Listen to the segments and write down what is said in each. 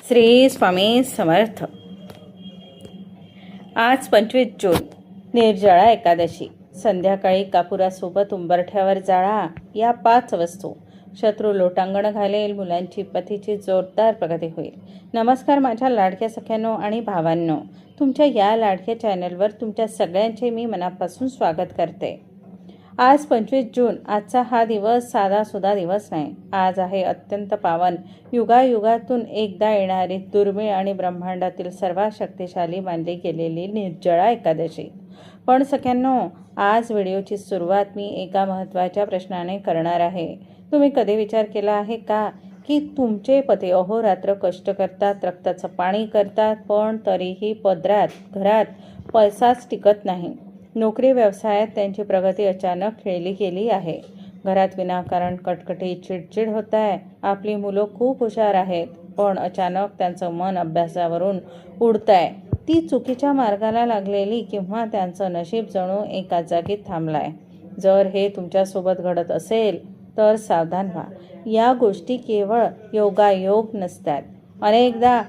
श्री स्वामी समर्थ। आज 25 जून निर्जळा एकादशी। संध्याकाळी कापुरासोबत उंबरठ्यावर जाळा या 5 वस्तू। शत्रू लोटांगण घालेल, मुलांची पतीची जोरदार प्रगती होईल। नमस्कार माझ्या लाडक्या सख्यांनो आणि भावांनो, तुमच्या या लाडक्या चॅनलवर तुमच्या सगळ्यांचे मी मनापासून स्वागत करते। आज 25 जून। आजचा हा दिवस साधासुधा दिवस नाही। आज आहे अत्यंत पावन, युगायुगातून एकदा येणारी दुर्मिळ आणि ब्रह्मांडातील सर्वात शक्तिशाली मानली गेलेली निर्जळा एकादशी। पण सख्यांनो, आज व्हिडिओची सुरुवात मी एका महत्त्वाच्या प्रश्नाने करणार आहे। तुम्ही कधी विचार केला आहे का की तुमचे पती अहोरात्र कष्ट करतात, रक्ताचं पाणी करतात, पण तरीही पदरात घरात पैसाच टिकत नाही। नोकरी व्यवसायात त्यांची प्रगती अचानक खेळली गेली आहे। घरात विनाकारण कटकटी, चिडचिड होत आहे। आपली मुलं खूप हुशार आहेत, पण अचानक त्यांचं मन अभ्यासावरून उडत आहे। ती चुकीच्या मार्गाला लागलेली किंवा त्यांचं नशीब जणू एका जागी थांबलाय। जर हे तुमच्यासोबत घडत असेल तर सावधान व्हा। या गोष्टी केवळ योगायोग नसतात। अनेकदा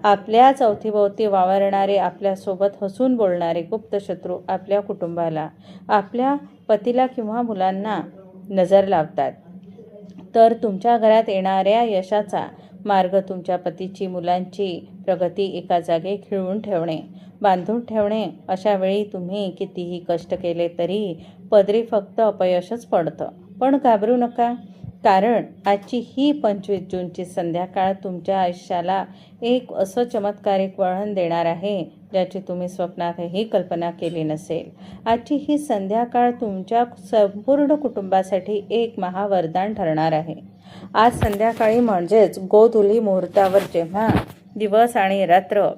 आपल्याच अवतीभोवती वावरणारे, आपल्यासोबत हसून बोलणारे गुप्त शत्रू आपल्या कुटुंबाला, आपल्या पतीला किंवा मुलांना नजर लावतात। तर तुमच्या घरात येणाऱ्या यशाचा मार्ग तुमच्या पतीची, मुलांची प्रगती एका जागी खिळवून ठेवणे, बांधून ठेवणे। अशा वेळी तुम्ही कितीही कष्ट केले तरी पदरी फक्त अपयशच पडतं। पण घाबरू नका, कारण आजची ही 25 जूनची संध्याकाळ तुमच्या आयुष्याला एक असं चमत्कारिक वळण देणार आहे ज्याची तुम्ही स्वप्नातही कल्पना केली नसेल। आजची ही संध्याकाळ तुमच्या संपूर्ण कुटुंबासाठी एक महावरदान ठरणार आहे। आज संध्याकाळी म्हणजेच गोधुली मुहूर्तावर जेव्हा दिवस आणि रात्र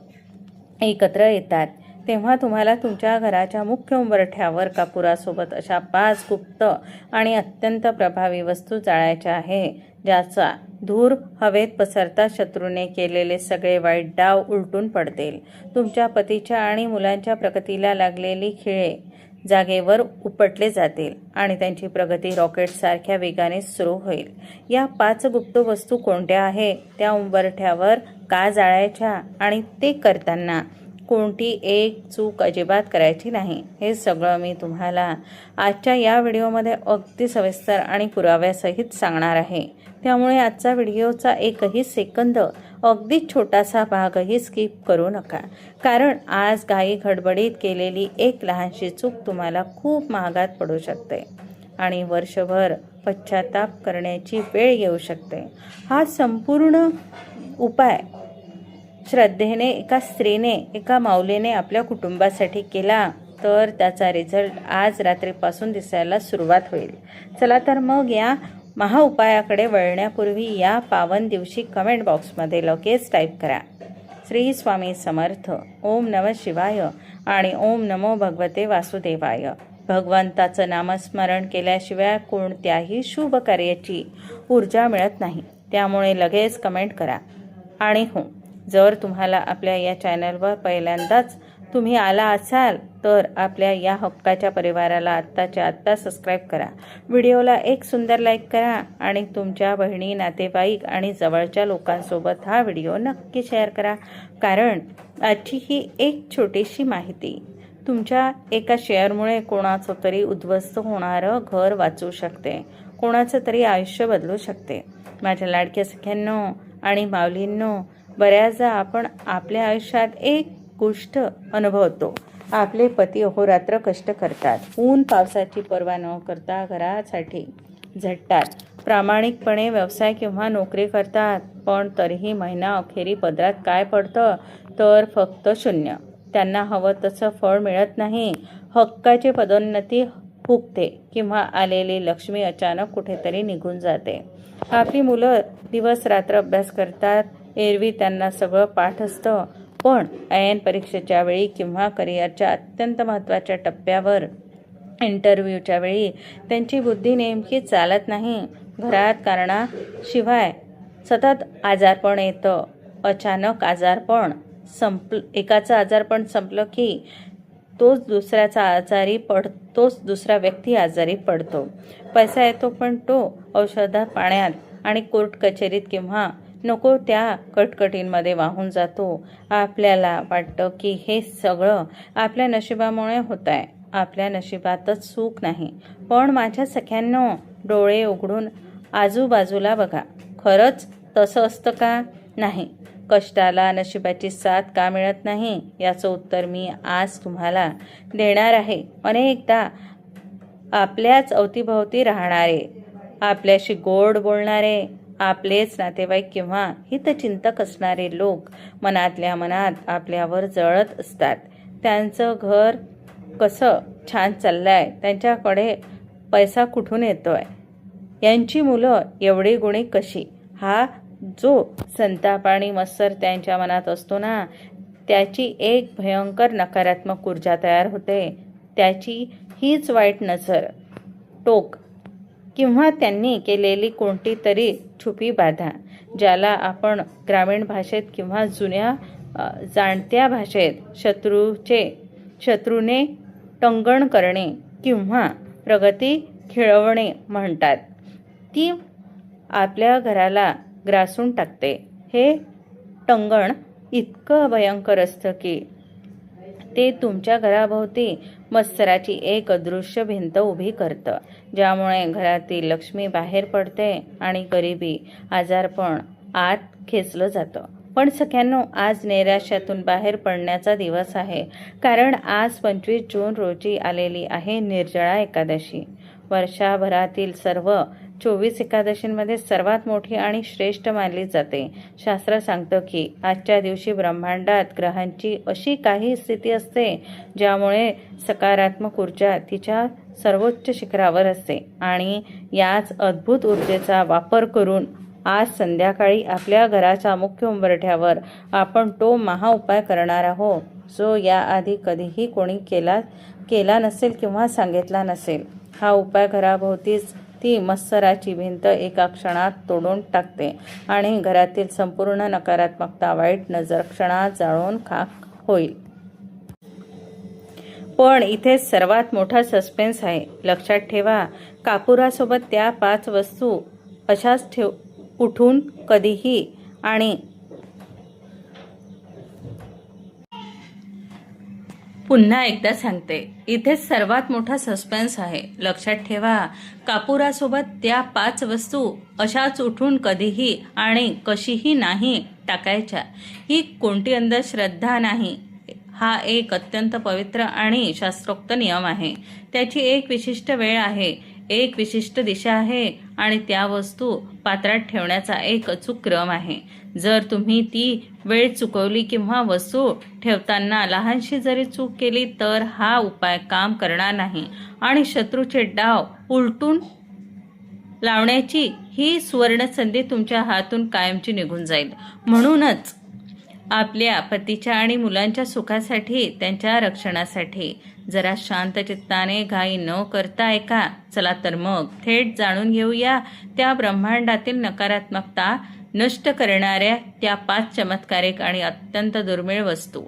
एकत्र येतात, तेव्हा तुम्हाला तुमच्या घराच्या मुख्य उंबरठ्यावर कापुरासोबत अशा 5 गुप्त आणि अत्यंत प्रभावी वस्तू जाळायच्या आहे, ज्याचा धूर हवेत पसरता शत्रूने केलेले सगळे वाईट डाव उलटून पडतील। तुमच्या पतीच्या आणि मुलांच्या प्रगतीला लागलेली खिळे जागेवर उपटले जातील आणि त्यांची प्रगती रॉकेटसारख्या वेगाने सुरू होईल। या 5 गुप्त वस्तू कोणत्या आहे, त्या उंबरठ्यावर का जाळायच्या आणि ते करताना कोणती एक चूक अजिबात करायची नाही, हे सगळं मी तुम्हाला आजच्या या व्हिडिओमध्ये अगदी सविस्तर आणि पुराव्यासहित सांगणार आहे। त्यामुळे आजचा व्हिडिओचा एकही सेकंद, अगदी छोटासा भागही स्किप करू नका, कारण आज घाई गडबडीत केलेली एक लहानशी चूक तुम्हाला खूप महागात पडू शकते आणि वर्षभर पश्चाताप करण्याची वेळ येऊ शकते। हा संपूर्ण उपाय श्रद्धेने एका स्त्रीने, एका माऊलीने आपल्या कुटुंबासाठी केला तर त्याचा रिझल्ट आज रात्रीपासून दिसायला सुरुवात होईल। चला तर मग या महाउपायाकडे वळण्यापूर्वी या पावन दिवशी कमेंट बॉक्समध्ये लगेच टाईप करा, श्री स्वामी समर्थ, ओम नमः शिवाय आणि ओम नमो भगवते वासुदेवाय। भगवंताचं नामस्मरण केल्याशिवाय कोणत्याही शुभ कार्याची ऊर्जा मिळत नाही, त्यामुळे लगेच कमेंट करा। आणि हो, जर तुम्हाला आपल्या या चॅनलवर पहिल्यांदाच तुम्ही आला असाल तर आपल्या या हक्काच्या परिवाराला आत्ताच्या आत्ता सबस्क्राईब करा। व्हिडिओला एक सुंदर लाईक करा आणि तुमच्या बहिणी, नातेवाईक आणि जवळच्या लोकांसोबत हा व्हिडिओ नक्की शेअर करा, कारण आजची ही एक छोटीशी माहिती तुमच्या एका शेअरमुळे कोणाचं तरी उद्ध्वस्त होणारं घर वाचू शकते, कोणाचं तरी आयुष्य बदलू शकते। माझ्या लाडक्या सख्यांनो आणि माऊलींनो, बऱ्याचदा आपण आपल्या आयुष्यात एक गोष्ट अनुभवतो। आपले पती अहोरात्र कष्ट करतात, ऊन पावसाची पर्वा न करता घरासाठी झटतात, प्रामाणिकपणे व्यवसाय किंवा नोकरी करतात, पण तरीही महिना अखेरी पदरात काय पडतं तर फक्त शून्य। त्यांना हवं तसं फळ मिळत नाही, हक्काची पदोन्नती हुकते किंवा आलेली लक्ष्मी अचानक कुठेतरी निघून जाते। आपली मुलं दिवस रात्र अभ्यास करतात, एरवी त्यांना सगळं पाठ असतं, पण ऐन परीक्षेच्या वेळी किंवा करिअरच्या अत्यंत महत्त्वाच्या टप्प्यावर, इंटरव्ह्यूच्या वेळी त्यांची बुद्धी नेमकी चालत नाही। घरात कारणाशिवाय सतत आजारपण येतं। अचानक आजारपण एकाचं आजारपण संपलं की तोच दुसरा व्यक्ती आजारी पडतो। पैसा येतो पण तो औषधा पाण्यात आणि कोर्ट कचेरीत किंवा नको त्या कटकटींमध्ये वाहून जातो. आपल्याला वाटतं की हे सगळं आपल्या नशिबामुळे होत आहे. आपल्या नशिबातच सुख नाही. पण माझ्या सख्यांनो, डोळे उघडून आजूबाजूला बघा. खरंच तसं असतं का? नाही. कष्टाला नशिबाची साथ का मिळत नाही याचं उत्तर मी आज तुम्हाला देणार आहे. अनेकदा आपल्याच अवतीभोवती राहणारे, आपल्याशी गोड बोलणारे, आपलेच नातेवाईक किंवा हितचिंतक असणारे लोक मनातल्या मनात आपल्यावर जळत असतात. त्यांचं घर कसं छान चाललंय, त्यांच्याकडे पैसा कुठून येतोय, यांची मुलं एवढी गुणी कशी, हा जो संताप आणि मत्सर त्यांच्या मनात असतो ना, त्याची एक भयंकर नकारात्मक ऊर्जा तयार होते. त्याची हीच वाईट नजर, टोक किंवा त्यांनी केलेली कोणती तरी छुपी बाधा, ज्याला आपण ग्रामीण भाषेत किंवा जुन्या जाणत्या भाषेत शत्रूने टंगण करणे किंवा प्रगती खिळवणे म्हणतात, ती आपल्या घराला ग्रासून टाकते. हे टंगण इतकं भयंकर असतं की ते तुमच्या घराभोवती मत्सराची एक अदृश्य भिंत उभी करतं, ज्यामुळे घरातील लक्ष्मी बाहेर पडते आणि गरिबी, आजारपण आत खेचलं जातं. पण सख्यांनो, आज नैराश्यातून बाहेर पडण्याचा दिवस आहे. कारण आज 25 जून रोजी आलेली आहे निर्जळा एकादशी. वर्षभरातील सर्व 24 एकादशींमध्ये सर्वात मोठी आणि श्रेष्ठ मानली जाते. शास्त्र सांगतं की आजच्या दिवशी ब्रह्मांडात ग्रहांची अशी काही स्थिती असते ज्यामुळे सकारात्मक ऊर्जा तिच्या सर्वोच्च शिखरावर असते. आणि याच अद्भुत ऊर्जेचा वापर करून आज संध्याकाळी आपल्या घराच्या मुख्य उंबरठ्यावर आपण तो महाउपाय करणार आहोत, जो याआधी कधीही कोणी केला नसेल किंवा सांगितला नसेल. हा उपाय घराभोवतीच ती मत्सराची भिंत एका क्षणात तोडून टाकते आणि घरातील संपूर्ण नकारात्मकता, वाईट नजर क्षणात जाळून खाक होईल. पण इथे सर्वात मोठा सस्पेन्स आहे. लक्षात ठेवा, कापुरासोबत त्या 5 वस्तू अशाच उठून कधीही आणि पुन्हा एकदा सांगते, इथे सर्वात मोठा सस्पेन्स आहे. लक्षात ठेवा, कापुरासोबत त्या 5 वस्तू अशाच उठून कधीही आणि कशीही नाही टाकायच्या. ही कोणती अंधश्रद्धा नाही. हा एक अत्यंत पवित्र आणि शास्त्रोक्त नियम आहे. त्याची एक विशिष्ट वेळ आहे, एक विशिष्ट दिशा आहे आणि त्या वस्तू पात्रात ठेवण्याचा एक अचूक क्रम आहे. जर तुम्ही ती वेळ चुकवली किंवा वस्तू ठेवताना लहानशी जरी चूक केली तर हा उपाय काम करणार नाही आणि शत्रूचे डाव उलटून लावण्याची ही सुवर्ण संधी तुमच्या हातून कायमची निघून जाईल. म्हणूनच आपल्या पतीच्या आणि मुलांच्या सुखासाठी, त्यांच्या रक्षणासाठी जरा शांत चित्ताने, घाई न करता ऐका. चला तर मग थेट जाणून घेऊया त्या ब्रह्मांडातील नकारात्मकता नष्ट करणाऱ्या त्या 5 चमत्कारिक आणि अत्यंत दुर्मिळ वस्तू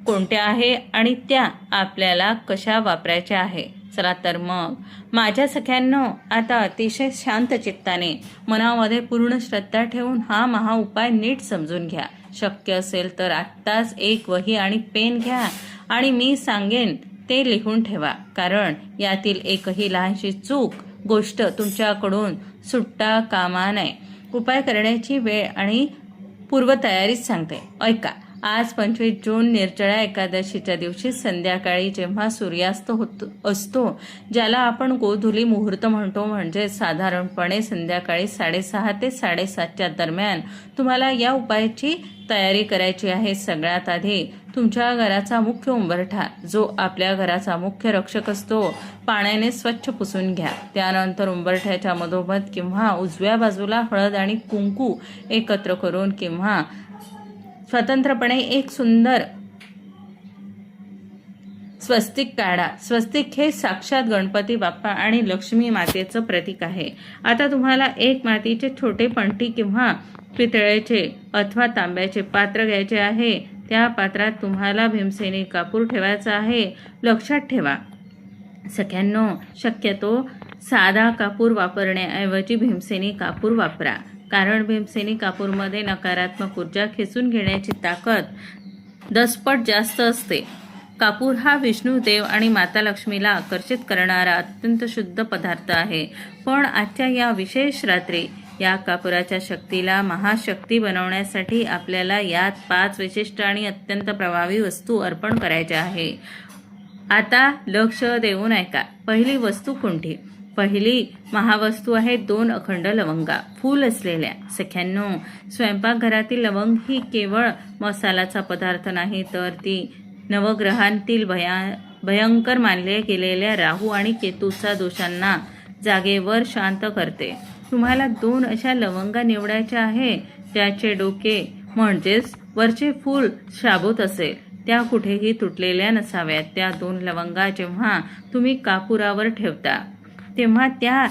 कोणत्या आहे आणि त्या आपल्याला कशा वापरायच्या आहे. चला तर मग माझ्या सख्यांनो, आता अतिशय शांत चित्ताने, मनामध्ये पूर्ण श्रद्धा ठेवून हा महाउपाय नीट समजून घ्या. शक्य असेल तर आत्ताच एक वही आणि पेन घ्या आणि मी सांगेन ते लिहून ठेवा. कारण यातील एकही लहानशी चूक, गोष्ट तुमच्याकडून सुटता कामा नये. उपाय करण्याची वेळ आणि पूर्वतयारीच सांगते. ऐका. आज 25 जून निर्जळा एकादशीच्या दिवशी संध्याकाळी जेव्हा सूर्यास्त असतो, ज्याला आपण गोधुली मुहूर्त म्हणतो, म्हणजे साधारणपणे संध्याकाळी 6:30 ते 7:30च्या दरम्यान तुम्हाला या उपायाची तयारी करायची आहे. सगळ्यात आधी तुमच्या घराचा मुख्य उंबरठा, जो आपल्या घराचा मुख्य रक्षक असतो, पाण्याने स्वच्छ पुसून घ्या. त्यानंतर उंबरठ्याच्या मधोमध किंवा उजव्या बाजूला हळद आणि कुंकू एकत्र करून किंवा स्वतंत्रपणे एक सुंदर स्वस्तिक काढा. स्वस्तिक हे साक्षात गणपती बाप्पा आणि लक्ष्मी मातेचं प्रतीक आहे. आता तुम्हाला एक मातीचे छोटे पंटी किंवा पितळेचे अथवा तांब्याचे पात्र घ्यायचे आहे. त्या पात्रात तुम्हाला भीमसेनी कापूर ठेवायचा आहे. लक्षात ठेवा सख्यांनो, शक्यतो साधा कापूर वापरण्याऐवजी भीमसेनी कापूर वापरा. कारण भीमसेनी कापूरमध्ये नकारात्मक ऊर्जा खेचून घेण्याची ताकद 10 पट जास्त असते. कापूर हा विष्णू देव आणि माता लक्ष्मीला आकर्षित करणारा अत्यंत शुद्ध पदार्थ आहे. पण आजच्या या विशेष रात्री या कापुराच्या शक्तीला महाशक्ती बनवण्यासाठी आपल्याला यात 5 विशिष्ट आणि अत्यंत प्रभावी वस्तू अर्पण करायच्या आहे. आता लक्ष देऊन ऐका. पहिली वस्तू कोणती? पहिली महावस्तू आहे 2 अखंड लवंगा फूल असलेल्या. सख्यांनो, स्वयंपाकघरातील लवंग ही केवळ मसाल्याचा पदार्थ नाही, तर ती नवग्रहांतील भयंकर मानले गेलेल्या राहू आणि केतूचा दोषांना जागेवर शांत करते. तुम्हाला 2 अशा लवंगा निवडायच्या आहे ज्याचे डोके म्हणजेच वरचे फूल शाबूत असेल. त्या कुठेही तुटलेल्या नसाव्यात. त्या 2 लवंगा जेव्हा तुम्ही कापुरावर ठेवता तेव्हा त्या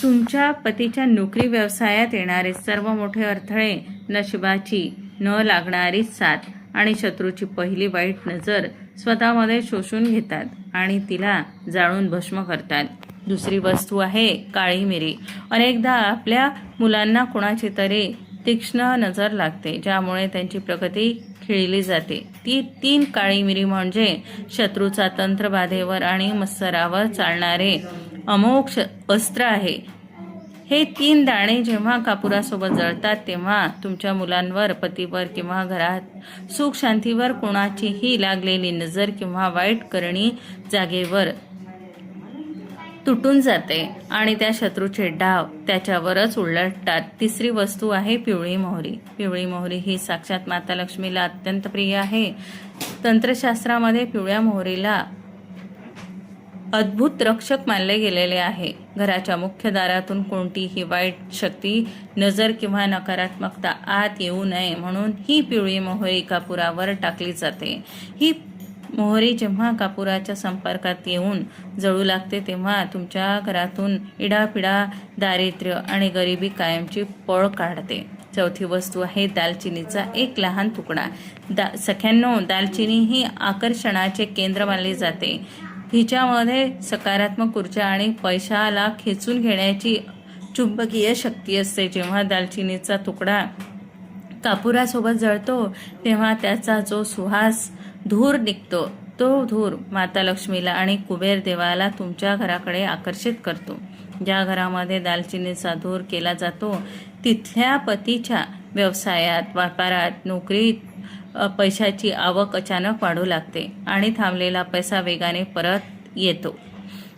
तुमच्या पतीच्या नोकरी व्यवसायात येणारे सर्व मोठे अडथळे, नशिबाची न लागणारी साथ आणि शत्रूची पहिली वाईट नजर स्वतःमध्ये शोषून घेतात आणि तिला जाळून भस्म करतात. दुसरी वस्तू आहे काळी मिरी. अनेकदा आपल्या मुलांना कोणाची तरी तीक्ष्ण नजर लागते, ज्यामुळे त्यांची प्रगती खिळली जाते. ती 3 काळी मिरी म्हणजे शत्रूचा तंत्रबाधेवर आणि मत्सरावर चालणारे अमोक्ष अस्त्र आहे. हे 3 दाणे जेव्हा कापुरासोबत जळतात तेव्हा तुमच्या मुलांवर, पतीवर किंवा घरात सुख शांतीवर कोणाचीही लागलेली नजर किंवा वाईट करणी जागेवर तुटून जाते आणि त्या शत्रूचे डाव त्याच्यावरच उलटतात. तिसरी वस्तू आहे पिवळी मोहरी. पिवळी मोहरी ही साक्षात माता लक्ष्मीला अत्यंत प्रिय आहे. तंत्रशास्त्रामध्ये पिवळ्या मोहरीला अद्भुत रक्षक मानले गेलेले आहे. घराच्या मुख्य दारातून कोणतीही वाईट शक्ती, नजर किंवा नकारात्मकता आत येऊ नये म्हणून ही पिवळी मोहरी कापुरावर टाकली जाते. ही मोहरी जेव्हा कापुराच्या संपर्कात येऊन जळू लागते तेव्हा तुमच्या घरातून इडापिडा, दारिद्र्य आणि गरिबी कायमची पळ काढते. चौथी वस्तू आहे दालचिनीचा एक लहान तुकडा. सख्यांनो, दालचिनी ही आकर्षणाचे केंद्र मानली जाते. हिच्यामध्ये सकारात्मक ऊर्जा आणि पैशाला खेचून घेण्याची चुंबकीय शक्ती असते. जेव्हा दालचिनीचा तुकडा कापुरासोबत जळतो तेव्हा त्याचा जो सुहास धूर निघतो, तो धूर माता लक्ष्मीला आणि कुबेर देवाला तुमच्या घराकडे आकर्षित करतो. ज्या घरामध्ये दालचिनीचा धूर केला जातो तिथल्या पतीच्या व्यवसायात, व्यापारात, नोकरीत पैशाची आवक अचानक वाढू लागते आणि थांबलेला पैसा वेगाने परत येतो.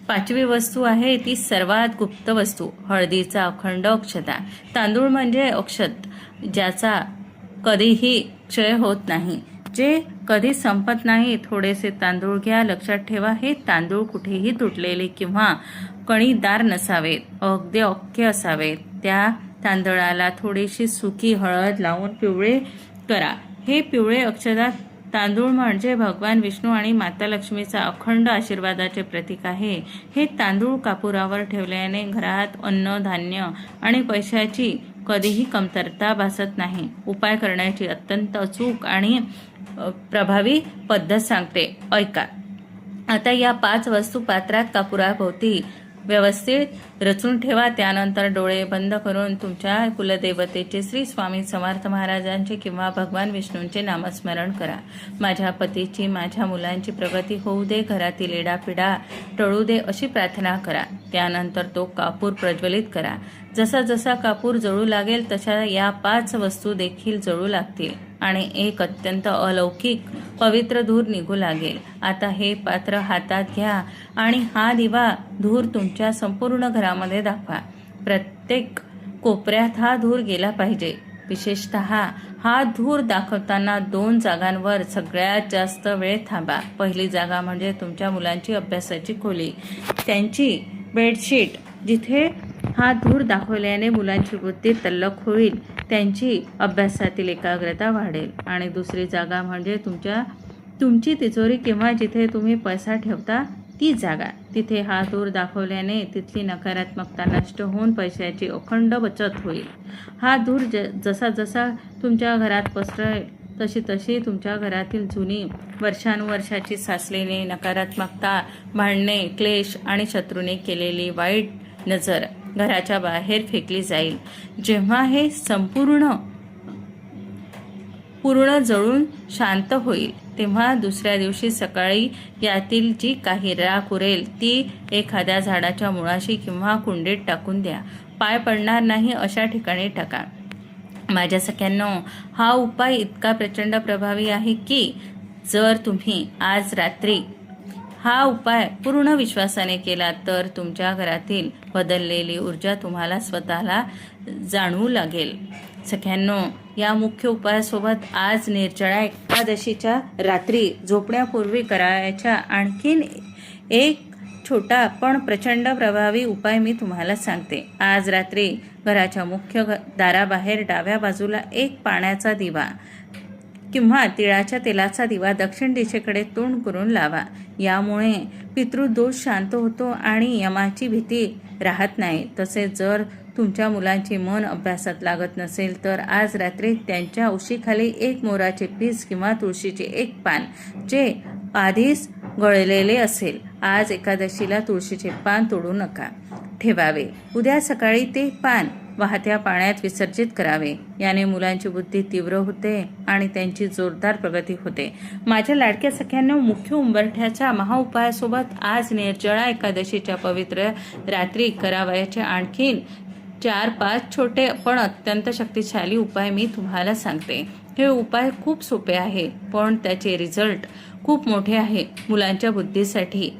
5वी वस्तू आहे ती सर्वात गुप्त वस्तू, हळदीचा अखंड अक्षता. तांदूळ म्हणजे अक्षत, ज्याचा कधीही क्षय होत नाही, जे कधी संपत नाही. थोडेसे तांदूळ घ्या. लक्षात ठेवा, हे तांदूळ कुठेही तुटलेले किंवा कणीदार नसावेत, अगदी अख्खे असावेत. त्या तांदळाला थोडीशी सुकी हळद लावून पिवळे करा. हे पिवळे अक्षता तांदूळ म्हणजे भगवान विष्णू आणि माता लक्ष्मीचा अखंड आशीर्वादाचे प्रतीक आहे. हे तांदूळ कापुरावर ठेवल्याने घरात अन्न, धान्य आणि पैशाची कधीही कमतरता भासत नाही. उपाय करण्याची अत्यंत अचूक आणि प्रभावी पद्धत सांगते, ऐका. आता या 5 वस्तू पात्रात कापुराभोवती व्यवस्थित रचून ठेवा. त्यानंतर डोळे बंद करून तुमच्या कुलदेवतेचे, श्री स्वामी समर्थ महाराजांचे किंवा भगवान विष्णूंचे नामस्मरण करा. माझ्या पतीची, माझ्या मुलांची प्रगती होऊ दे, घरातील इडापिडा टळू दे अशी प्रार्थना करा. त्यानंतर तो कापूर प्रज्वलित करा. जसा जसा कापूर जळू लागेल तशा या 5 वस्तू देखील जळू लागतील आणि एक अत्यंत अलौकिक पवित्र धूर निघू लागेल. आता हे पात्र हातात घ्या आणि हा दिवा धूर तुमच्या संपूर्ण घरामध्ये दाखवा. प्रत्येक कोपऱ्यात हा धूर गेला पाहिजे. विशेषतः हा धूर दाखवताना 2 जागांवर सगळ्यात जास्त वेळ थांबा. पहिली जागा म्हणजे तुमच्या मुलांची अभ्यासाची खोली, त्यांची बेडशीट, जिथे हा धूर दाखवल्याने मुलांची बुद्धी तल्लख होईल, त्यांची अभ्यासातील एकाग्रता वाढेल. आणि दुसरी जागा म्हणजे तुमची तिजोरी किंवा जिथे तुम्ही पैसा ठेवता ती जागा. तिथे हा धूर दाखवल्याने तिथली नकारात्मकता नष्ट होऊन पैशाची अखंड बचत होईल. हा धूर जसा जसा तुमच्या घरात पसरेल तशी तशी तुमच्या घरातील जुनी वर्षानुवर्षाची साचलेली नकारात्मकता, भांडणे, क्लेश आणि शत्रूने केलेली वाईट नजर घराच्या बाहेर फेकली जाईल. जेव्हा हे पूर्ण जळून शांत होईल तेव्हा दुसऱ्या दिवशी सकाळी यातील जी काही राख उरेल ती एखाद्या झाडाच्या मुळाशी किंवा कुंडीत टाकून द्या. पाय पडणार नाही अशा ठिकाणी टाका. माझ्या सख्यांनो, हा उपाय इतका प्रचंड प्रभावी आहे की जर तुम्ही आज रात्री हा उपाय पूर्ण विश्वासाने केला तर तुमच्या घरातील बदललेली ऊर्जा तुम्हाला स्वतःला जाणवू लागेल. सख्यांनो, या मुख्य उपायासोबत आज निर्जळा एकादशीच्या रात्री झोपण्यापूर्वी करायच्या आणखीन एक छोटा पण प्रचंड प्रभावी उपाय मी तुम्हाला सांगते. आज रात्री घराच्या मुख्य दाराबाहेर डाव्या बाजूला एक पाण्याचा दिवा किंवा तिळाच्या तेलाचा दिवा दक्षिण दिशेकडे तोंड करून लावा. यामुळे पितृदोष शांत होतो आणि यमाची भीती राहत नाही. तसेच जर तुमच्या मुलांचे मन अभ्यासात लागत नसेल तर आज रात्री त्यांच्या उशीखाली एक मोराचे पीस किंवा तुळशीचे एक पान जे आधीच गळलेले असेल, आज एकादशीला तुळशीचे पान तोडू नका, ठेवावे. उद्या सकाळी ते पान वाहत्या पाण्यात विसर्जित करावे. याने मुलांची बुद्धी तीव्र होते आणि त्यांची जोरदार प्रगती होते. माझ्या लाडक्या सख्यांनो, मुख्य उंबरठ्याच्या महाउपायासोबत आज निर्जळा एकादशीच्या पवित्र रात्री करावयाचे आणखीन 4-5 छोटे पण अत्यंत शक्तिशाली उपाय मी तुम्हाला सांगते. हे उपाय खूप सोपे आहे पण त्याचे रिझल्ट खूप मोठे आहे मुलांच्या बुद्धीसाठी.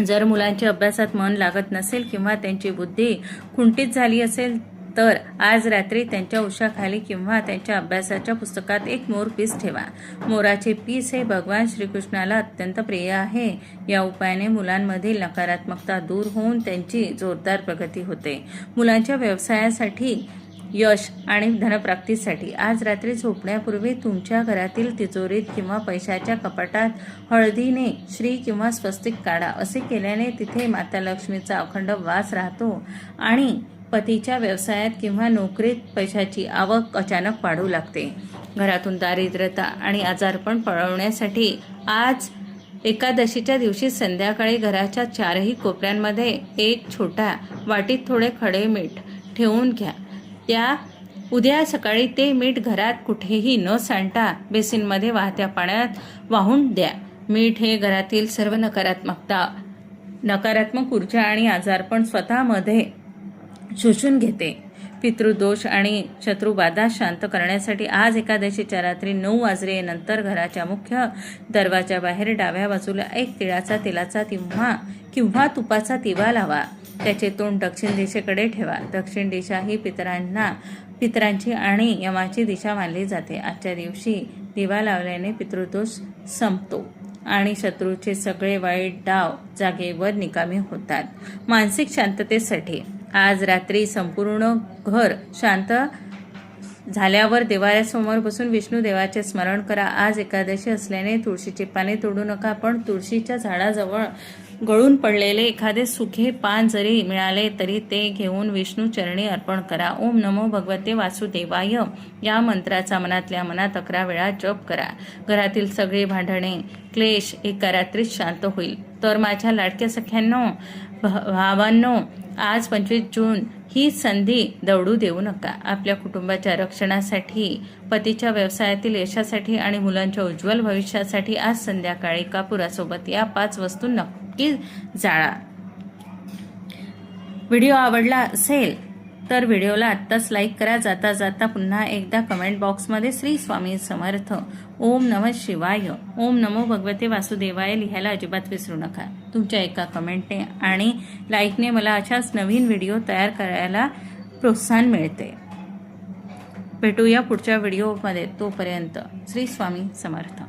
जर मुलांच्या अभ्यासात मन लागत नसेल किंवा त्यांची बुद्धी खुंटीत झाली असेल तर आज रात्री त्यांच्या उशाखाली किंवा त्यांच्या अभ्यासाच्या पुस्तकात एक मोर पीस ठेवा. मोराचे पीस हे भगवान श्रीकृष्णाला अत्यंत प्रिय आहे. या उपायाने मुलांमधील नकारात्मकता दूर होऊन त्यांची जोरदार प्रगती होते. मुलांच्या व्यवसायासाठी, यश आणि धनप्राप्तीसाठी आज रात्री झोपण्यापूर्वी तुमच्या घरातील तिजोरीत किंवा पैशाच्या कपाटात हळदीने श्री किंवा स्वस्तिक काढा. असे केल्याने तिथे माता लक्ष्मीचा अखंड वास राहतो आणि पतीच्या व्यवसायात किंवा नोकरीत पैशाची आवक अचानक वाढू लागते. घरातून दारिद्र्यता आणि आजारपण पळवण्यासाठी आज एकादशीच्या दिवशी संध्याकाळी घराच्या 4ही कोपऱ्यांमध्ये एक छोटा वाटीत थोडे खडे मीठ ठेवून घ्या. उद्या सकाळी ते मीठ घरात कुठेही न सांडता बेसिनमध्ये वाहत्या पाण्यात वाहून द्या. मीठ हे घरातील सर्व नकारात्मक ऊर्जा आणि आजारपण स्वतःमध्ये शोषून घेते. पितृदोष आणि शत्रुबाधा शांत करण्यासाठी आज एकादशीच्या रात्री 9 वाजल्यानंतर घराच्या मुख्य दरवाजाबाहेर डाव्या बाजूला एक तिळाचा तेलाचा किंवा तुपाचा दिवा लावा. त्याचे तोंड दक्षिण दिशेकडे ठेवा. दक्षिण दिशा ही पितरांची आणि यमाची दिशा मानली जाते. आजच्या दिवशी दिवा लावल्याने पितृदोष संपतो आणि शत्रूचे सगळे वाईट डाव जागेवर निकामी होतात. मानसिक शांततेसाठी आज रात्री संपूर्ण घर शांत झाल्यावर देवाऱ्यासमोर बसून विष्णू देवाचे स्मरण करा. आज एकादशी असल्याने तुळशीची पाने तोडू नका, पण तुळशीच्या झाडाजवळ गळून पडलेले एखादे सुखे पान जरी मिळाले तरी ते घेऊन विष्णू चरणी अर्पण करा. ओम नमो भगवते वासुदेवाय या मंत्राचा मनातल्या मनात 11 वेळा जप करा. घरातील सगळे भांडणे, क्लेश एका रात्रीत शांत होईल. तर माझ्या लाडक्या सख्यांनो, भावांनो, आज 25 जून ही संधी दवडू देऊ नका. आपल्या कुटुंबाच्या रक्षणासाठी, पतीच्या व्यवसायातील यशासाठी आणि मुलांच्या उज्ज्वल भविष्यासाठी आज संध्याकाळी कापुरासोबत या 5 वस्तू नक्की जाळा. व्हिडिओ आवडला असेल तर व्हिडिओला आत्ताच लाईक करा. जाता जाता पुन्हा एकदा कमेंट बॉक्समध्ये श्री स्वामी समर्थ, ओम नमः शिवाय, ओम नमो भगवते वासुदेवाय लिहायला अजिबात विसरू नका. तुमच्या एका कमेंटने आणि लाईकने मला अशाच नवीन व्हिडिओ तयार करायला प्रोत्साहन मिळते. भेटूया पुढच्या व्हिडिओमध्ये. तोपर्यंत श्री स्वामी समर्थ.